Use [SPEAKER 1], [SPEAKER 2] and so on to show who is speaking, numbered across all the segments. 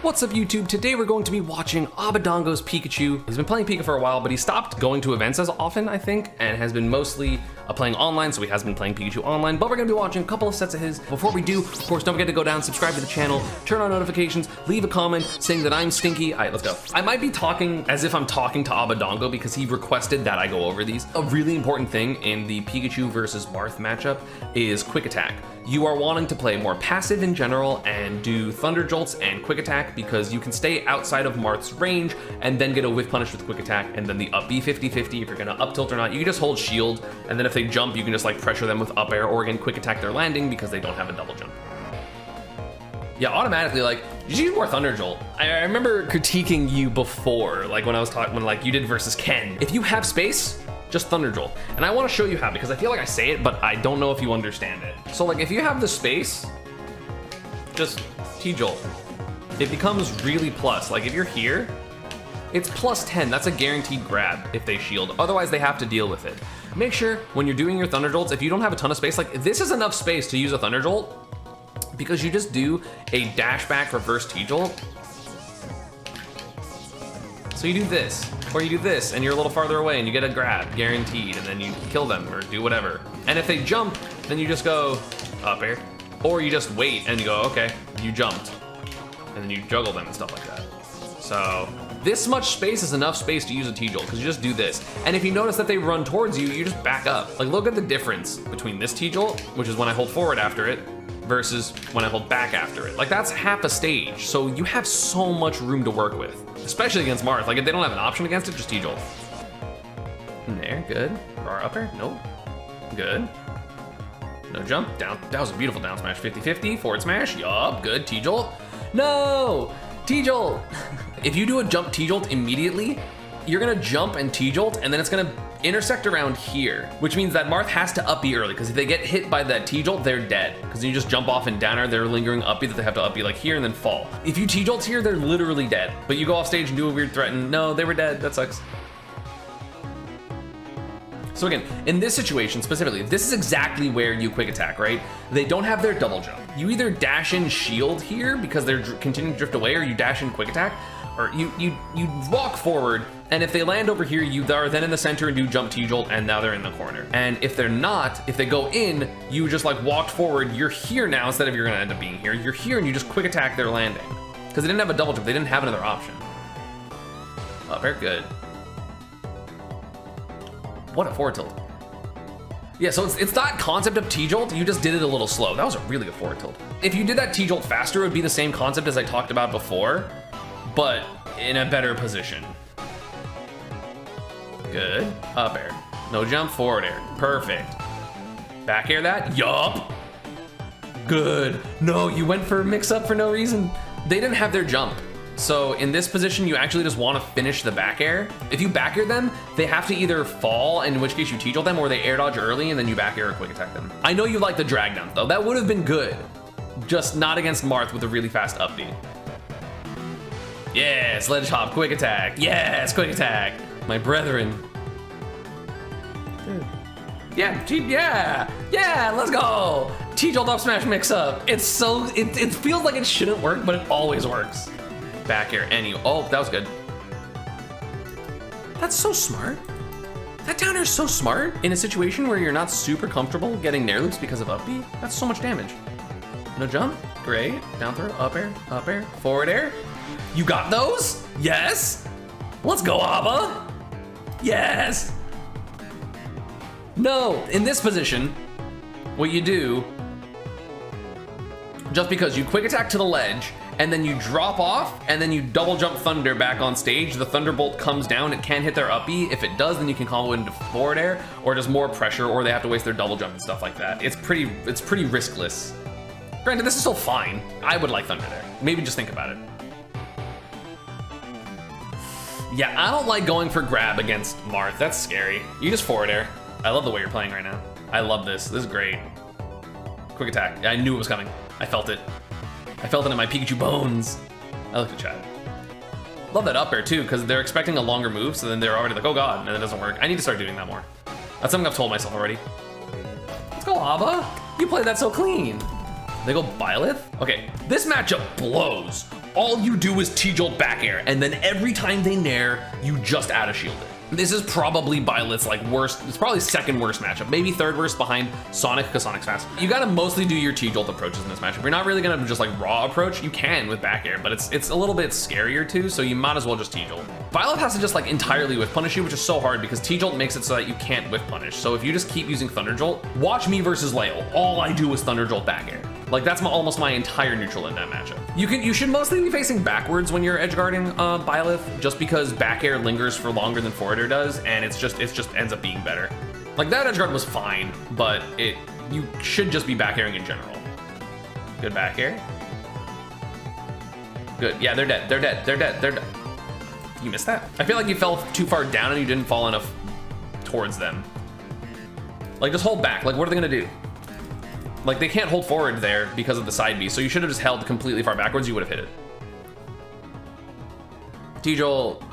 [SPEAKER 1] What's up YouTube? Today we're going to be watching Abadango's Pikachu. He's been playing Pika for a while, but he stopped going to events as often, I think, and has been mostly playing online, so he hasn't been playing Pikachu online, but we're gonna be watching a couple of sets of his. Before we do, of course, don't forget to go down, subscribe to the channel, turn on notifications, leave a comment saying that I'm stinky. All right, let's go. I might be talking as if I'm talking to Abadango because he requested that I go over these. A really important thing in the Pikachu versus Marth matchup is quick attack. You are wanting to play more passive in general and do Thunder Jolts and Quick Attack because you can stay outside of Marth's range and then get a whiff punish with Quick Attack, and then the up B 50-50 if you're gonna up tilt or not. You can just hold shield, and then if they jump, you can just like pressure them with up air or again Quick Attack their landing because they don't have a double jump. Yeah, automatically, like, you should use more Thunder Jolt. I remember critiquing you before, like when I was talking, when like you did versus Ken. If you have space, just Thunder Jolt. And I want to show you how, because I feel like I say it, but I don't know if you understand it. So like if you have the space, just T-Jolt. It becomes really plus. Like if you're here, it's plus 10. That's a guaranteed grab if they shield. Otherwise they have to deal with it. Make sure when you're doing your Thunder Jolts, if you don't have a ton of space, like this is enough space to use a Thunder Jolt because you just do a dash back reverse T-Jolt. So you do this, or you do this, and you're a little farther away and you get a grab, guaranteed, and then you kill them or do whatever. And if they jump, then you just go up air, or you just wait and you go, okay, you jumped. And then you juggle them and stuff like that. So this much space is enough space to use a T-Jolt, because you just do this. And if you notice that they run towards you, you just back up. Like look at the difference between this T-Jolt, which is when I hold forward after it, versus when I hold back after it. Like that's half a stage, so you have so much room to work with. Especially against Marth. Like if they don't have an option against it, just T-Jolt. In there, good. Or up air, nope. Good. No jump, down. That was a beautiful down smash. 50-50, forward smash, yup, good. T-Jolt. No! T-Jolt! If you do a jump T-Jolt immediately, you're gonna jump and T-Jolt, and then it's gonna intersect around here, which means that Marth has to up B early, because if they get hit by that T-Jolt, they're dead. Because you just jump off and down air, they're lingering up B that they have to up B like here and then fall. If you T-Jolt here, they're literally dead. But you go off stage and do a weird threat and no, they were dead, that sucks. So again, in this situation specifically, this is exactly where you quick attack, right? They don't have their double jump. You either dash in shield here because they're continuing to drift away, or you dash in quick attack, or you walk forward, and if they land over here, you are then in the center and do jump T-Jolt, and now they're in the corner. And if they're not, if they go in, you just like walked forward, you're here now instead of you're gonna end up being here. You're here and you just quick attack their landing. Because they didn't have a double jump, they didn't have another option. Oh, very good. What a forward tilt. Yeah, so it's that concept of T-Jolt, you just did it a little slow. That was a really good forward tilt. If you did that T-Jolt faster, it would be the same concept as I talked about before, but in a better position. Good, up air. No jump, forward air, perfect. Back air that, yup. Good, no, you went for a mix up for no reason. They didn't have their jump. So in this position, you actually just want to finish the back air. If you back air them, they have to either fall, in which case you T-Jolt them, or they air dodge early and then you back air or quick attack them. I know you like the drag downs though. That would have been good, just not against Marth with a really fast up B. Yes, ledge hop, quick attack. Yes, quick attack. My brethren. Yeah, let's go. T-Jolt up smash mix up. It's so, it feels like it shouldn't work, but it always works. Back air, and you, oh, that was good. That's so smart. That down air is so smart in a situation where you're not super comfortable getting nair loops because of up B. That's so much damage. No jump, great. Down throw, up air, forward air. You got those? Yes. Let's go, Abba. Yes. No, in this position, what you do, just because you quick attack to the ledge, and then you drop off, and then you double jump Thunder back on stage, the Thunderbolt comes down, it can hit their up B. If it does, then you can combo into forward air, or just more pressure, or they have to waste their double jump and stuff like that. It's pretty riskless. Granted, this is still fine. I would like Thunder there. Maybe just think about it. Yeah, I don't like going for grab against Marth. That's scary. You just forward air. I love the way you're playing right now. I love this. This is great. Quick attack. I knew it was coming. I felt it. I felt it in my Pikachu bones. I looked at chat. Love that up air too, because they're expecting a longer move, so then they're already like, oh god, and it doesn't work. I need to start doing that more. That's something I've told myself already. Let's go, Abba. You played that so clean. They go Byleth? Okay, this matchup blows. all you do is T-jolt back air, and then every time they nair, you just add a shield it. This is probably Byleth's like worst, it's probably second worst matchup, maybe third worst behind Sonic, because Sonic's fast. You gotta mostly do your T-jolt approaches in this matchup. You're not really gonna just like raw approach. You can with back air, but it's a little bit scarier too, so you might as well just T-jolt. Byleth has to just like entirely whiff punish you, which is so hard because T-jolt makes it so that you can't whiff punish. So if you just keep using Thunder Jolt, watch me versus Leo. All I do is Thunder Jolt back air. Like that's almost my entire neutral in that matchup. You should mostly be facing backwards when you're edge guarding Byleth, just because back air lingers for longer than forward air does, and it's just ends up being better. Like that edge guard was fine, but you should just be back airing in general. Good back air. Good. Yeah, they're dead. They're dead. They're dead. They're dead. You missed that. I feel like you fell too far down and you didn't fall enough towards them. Like just hold back. Like what are they gonna do? Like they can't hold forward there because of the side B, so you should have just held completely far backwards, you would have hit it. T-jolt.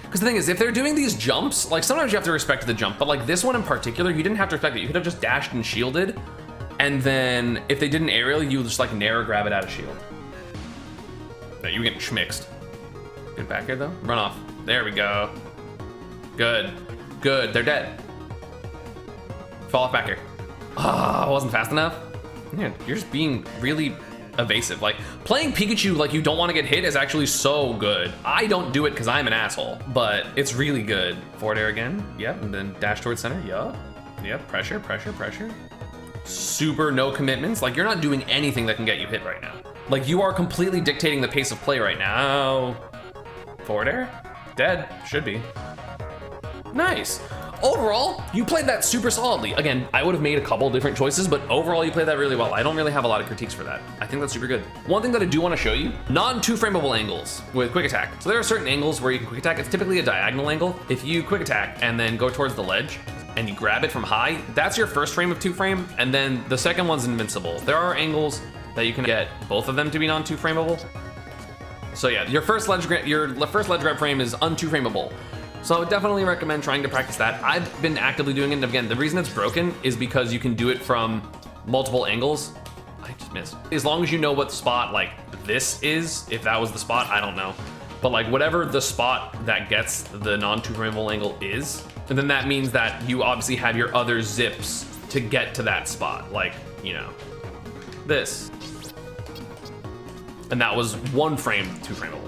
[SPEAKER 1] Because the thing is, if they're doing these jumps, like sometimes you have to respect the jump, but like this one in particular, you didn't have to respect it. You could have just dashed and shielded, and then if they did an aerial, you would just like nair grab it out of shield. No, you were getting schmixed. Good back here though. Run off. There we go. Good. Good. They're dead. Fall off back here. Ah, I wasn't fast enough. Man, you're just being really evasive. Like playing Pikachu like you don't want to get hit is actually so good. I don't do it because I'm an asshole, but it's really good. Forward air again. Yep. And then dash towards center. Yup. Yep. Pressure, pressure, pressure. Super no commitments. Like you're not doing anything that can get you hit right now. Like you are completely dictating the pace of play right now. Forward air. Dead. Should be. Nice. Overall, you played that super solidly. Again, I would have made a couple different choices, but overall you played that really well. I don't really have a lot of critiques for that. I think that's super good. One thing that I do want to show you, non-two-frameable angles with quick attack. So there are certain angles where you can quick attack. It's typically a diagonal angle. If you quick attack and then go towards the ledge and you grab it from high, that's your first frame of two frame, and then the second one's invincible. There are angles that you can get both of them to be non-two frameable. So yeah, your first ledge grab frame is un-two frameable. So I would definitely recommend trying to practice that. I've been actively doing it, and again, the reason it's broken is because you can do it from multiple angles. I just missed. As long as you know what spot like this is, if that was the spot, I don't know. But like whatever the spot that gets the non-two frameable angle is, and then that means that you obviously have your other zips to get to that spot. Like, you know, this. And that was one frame, two frameable.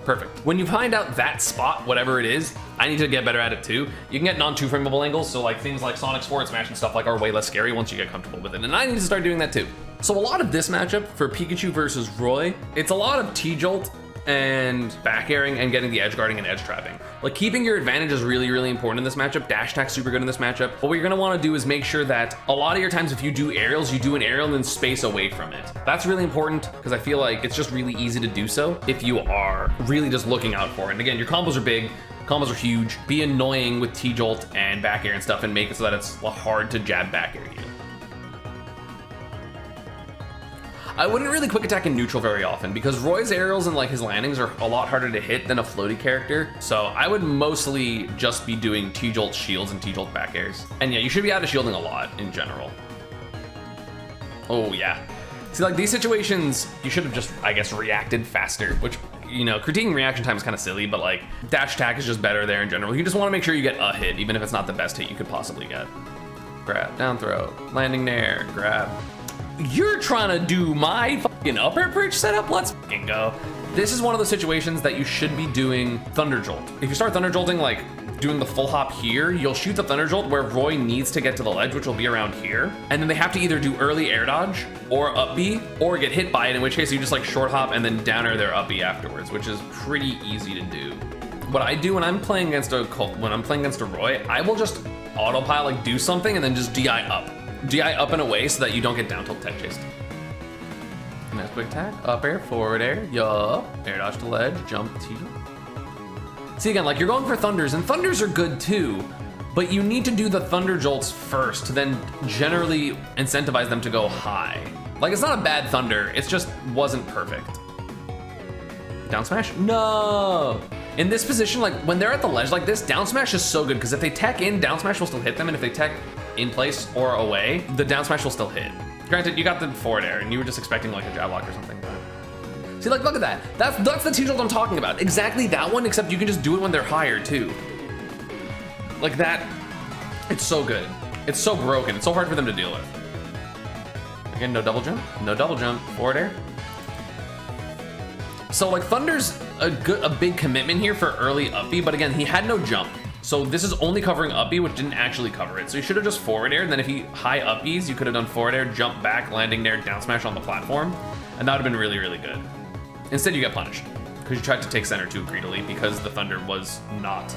[SPEAKER 1] Perfect. When you find out that spot, whatever it is, I need to get better at it too. You can get non-two frameable angles, so like things like Sonic's forward smash and stuff like are way less scary once you get comfortable with it. And I need to start doing that too. So a lot of this matchup for Pikachu versus Roy, it's a lot of T-jolt and back airing and getting the edge guarding and edge trapping. Like keeping your advantage is really, really important in this matchup. Dash attack's super good in this matchup. But what you're gonna wanna do is make sure that a lot of your times if you do aerials, you do an aerial and then space away from it. That's really important because I feel like it's just really easy to do so if you are really just looking out for it. And again, your combos are big, combos are huge. Be annoying with T-jolt and back air and stuff and make it so that it's hard to jab back air you. I wouldn't really quick attack in neutral very often because Roy's aerials and like his landings are a lot harder to hit than a floaty character. So I would mostly just be doing T-jolt shields and T-jolt back airs. And yeah, you should be out of shielding a lot in general. Oh yeah. See, like these situations, you should have just, I guess, reacted faster, which, you know, critiquing reaction time is kind of silly, but like dash attack is just better there in general. You just want to make sure you get a hit, even if it's not the best hit you could possibly get. Grab, down throw, landing nair, grab. You're trying to do my fucking upper bridge setup? Let's fucking go. This is one of the situations that you should be doing Thunder Jolt. If you start Thunder Jolting, like doing the full hop here, you'll shoot the Thunder Jolt where Roy needs to get to the ledge, which will be around here. And then they have to either do early air dodge or up B or get hit by it, in which case you just like short hop and then down air their up B afterwards, which is pretty easy to do. What I do when I'm playing against a Roy, I will just autopilot, like do something and then just DI up. DI up and away so that you don't get down tilt tech chased. Nice quick attack, up air, forward air, yup. Air dodge to ledge, jump T. See again, like you're going for thunders, and thunders are good too, but you need to do the thunder jolts first to then generally incentivize them to go high. Like it's not a bad thunder, it just wasn't perfect. Down smash? No! In this position, like when they're at the ledge like this, down smash is so good because if they tech in, down smash will still hit them, and if they tech in place or away, the down smash will still hit. Granted, you got the forward air, and you were just expecting like a jab lock or something. But... See, like, look at that. That's the T-jolt I'm talking about. Exactly that one, except you can just do it when they're higher, too. Like that, it's so good. It's so broken. It's so hard for them to deal with. Again, no double jump. No double jump. Forward air. So, like, Thunder's a big commitment here for early up B, but again, he had no jump. So this is only covering up B, which didn't actually cover it. So you should have just forward aired, and then if he high up Bs, you could have done forward air, jump back, landing there, down smash on the platform, and that would have been really, really good. Instead, you get punished, because you tried to take center too greedily, because the Thunder was not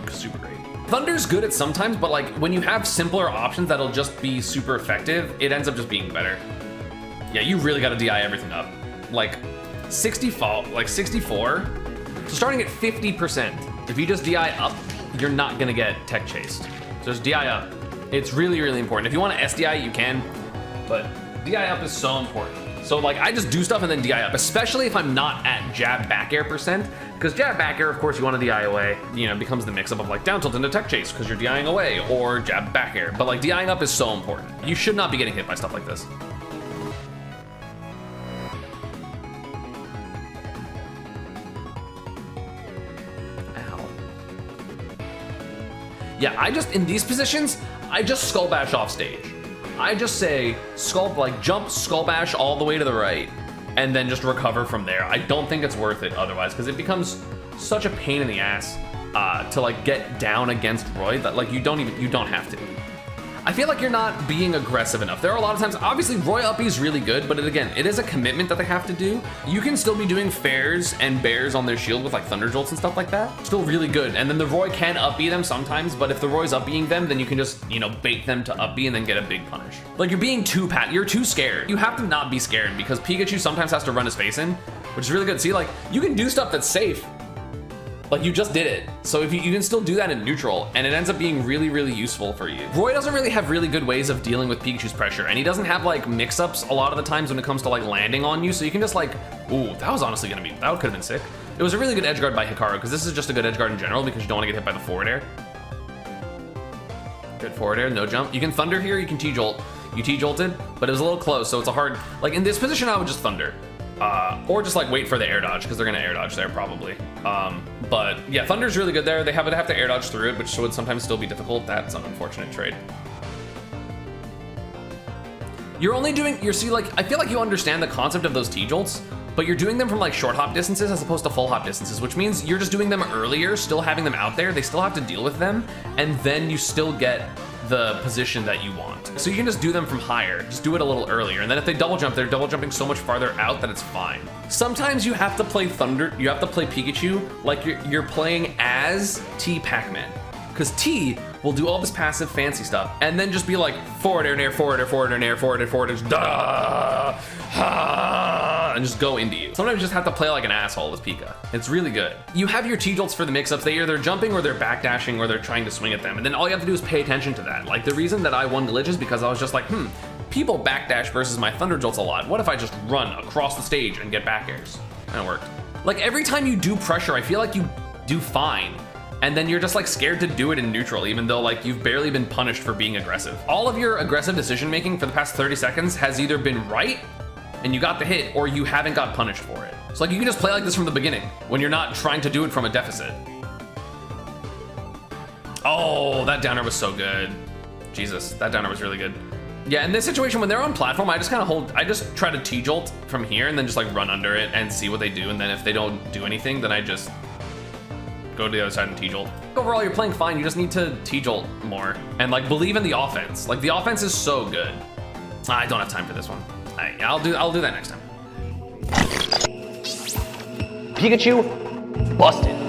[SPEAKER 1] super great. Thunder's good at sometimes, but like when you have simpler options that'll just be super effective, it ends up just being better. Yeah, you really got to DI everything up. Like 64, so starting at 50%, if you just DI up, you're not gonna get tech chased. So just DI up. It's really, really important. If you want to SDI, you can, but DI up is so important. So like I just do stuff and then DI up, especially if I'm not at jab back air %, because jab back air, of course, you want to DI away, you know, it becomes the mix up of like down tilt into tech chase because you're DIing away, or jab back air. But like DIing up is so important. You should not be getting hit by stuff like this. Yeah, I just, in these positions, I just skull bash off stage. I just say, jump, skull bash all the way to the right, and then just recover from there. I don't think it's worth it otherwise, because it becomes such a pain in the ass to like get down against Roy that like you don't have to. I feel like you're not being aggressive enough. There are a lot of times, obviously Roy up B is really good, but again, it is a commitment that they have to do. You can still be doing fairs and bears on their shield with like Thunder Jolts and stuff like that. Still really good. And then the Roy can up B them sometimes, but if the Roy's up B'ing them, then you can just, you know, bait them to up B and then get a big punish. Like you're being you're too scared. You have to not be scared because Pikachu sometimes has to run his face in, which is really good. See, like you can do stuff that's safe. Like you just did it. So if you can still do that in neutral and it ends up being really, really useful for you. Roy doesn't really have really good ways of dealing with Pikachu's pressure, and he doesn't have like mix-ups a lot of the times when it comes to like landing on you. So you can just like, ooh, that was honestly that could have been sick. It was a really good edge guard by Hikaru because this is just a good edge guard in general because you don't want to get hit by the forward air. Good forward air, no jump. You can Thunder here, you can T-Jolt. You T-Jolted, but it was a little close, so it's a hard, like in this position I would just Thunder. Or just like wait for the air dodge because they're gonna air dodge there probably. But yeah, Thunder's really good there. They would have to air dodge through it, which would sometimes still be difficult. That's an unfortunate trade. You're only doing, see, like, I feel like you understand the concept of those T-Jolts, but you're doing them from like short hop distances as opposed to full hop distances, which means you're just doing them earlier, still having them out there. They still have to deal with them, and then you still get the position that you want. So you can just do them from higher, just do it a little earlier. And then if they double jump, they're double jumping so much farther out that it's fine. Sometimes you have to play Thunder, you have to play Pikachu like you're playing as T Pac-Man. Because T will do all this passive fancy stuff and then just be like forward air, nair, forward air, forward air, nair, forward air, forward air, and just go into you. Sometimes you just have to play like an asshole with Pika. It's really good. You have your T-Jolts for the mix-ups. They either jumping or they're backdashing or they're trying to swing at them. And then all you have to do is pay attention to that. Like the reason that I won Glitch is because I was just like, people backdash versus my Thunder Jolts a lot. What if I just run across the stage and get back airs? And it worked. Like every time you do pressure, I feel like you do fine. And then you're just like scared to do it in neutral, even though like you've barely been punished for being aggressive. All of your aggressive decision making for the past 30 seconds has either been right and you got the hit, or you haven't got punished for it. So like you can just play like this from the beginning when you're not trying to do it from a deficit. Oh, that downer was so good. Jesus, that downer was really good. Yeah, in this situation, when they're on platform, I just try to T-Jolt from here and then just like run under it and see what they do. And then if they don't do anything, then I just go to the other side and T-Jolt. Overall, you're playing fine. You just need to T-Jolt more and like believe in the offense. Like the offense is so good. I don't have time for this one. I'll do that next time.
[SPEAKER 2] Pikachu busted.